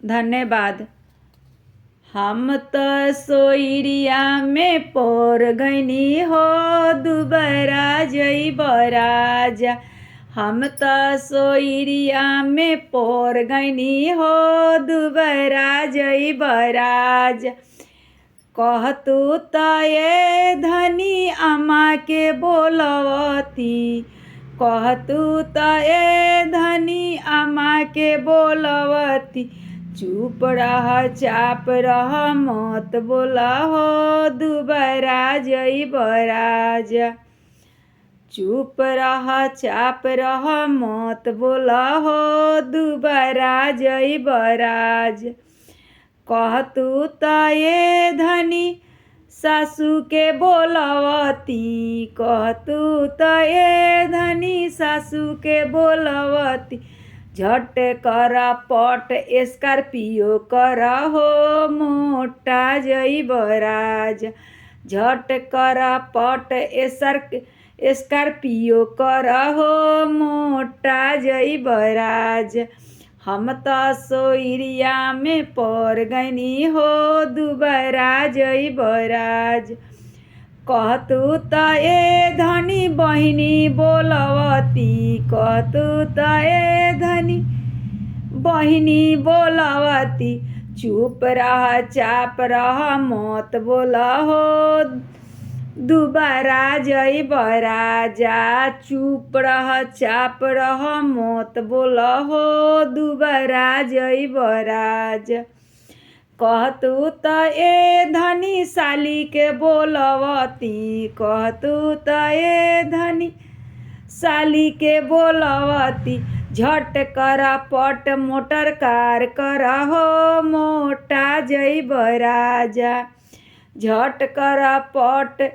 धन्यवाद। हम तो सोइरिया में पोर गईनी हो, दुबरा जइब राजा। हम तो सोइरिया में पोर गईनी हो, दुबरा जइब राजा। कहतू त ए धनी अम्मा के बोलवती, कहतू त ए धनी अम्मा के बोलवती। चुप रह चाप रह मत बोला हो, दुबरा जइब राजा। चुप रह चाप रह मत बोला हो, दुबरा जइब राजा। कहतू त ए धनी सासू के बोलवती, कहतू त ए धनी सासू के बोलवती। झट कर पट स्कॉर्पियो कर हो, मोटा जइब राजा। झट कर पट स्कॉर्पियो कर हो, मोटा जइब राजा। हम तो सोइरिया में पर गईनी हो, दुबरा जइब राजा। कहतू त ए धनी बहिनी बोलवती, कहतू त ए धनी बहिनी बोलवती। चुप रह चाप रह मत बोला हो, दुबरा जइब राजा। चुप रह चाप रह मत बोला हो, दुबरा जइब राजा। कहतू त ए धनी साली के बोलवती, कहतू त ए धनी साली के बोलवती। झट कर पट मोटर कार कर हो, मोटा जइब राजा। झट कर पट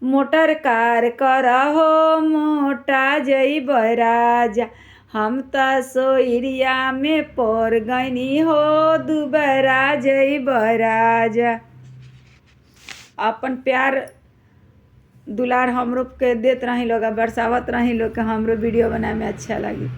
मोटर कार कर हो, मोटा जइब राजा। हम त सोइरिया में पर गईनी हो, दुबरा जइब राजा। अपन प्यार दुलार हमरो के देत रही लोग, बरसावत रही लोग के हमरो वीडियो बनाए में अच्छा लगी।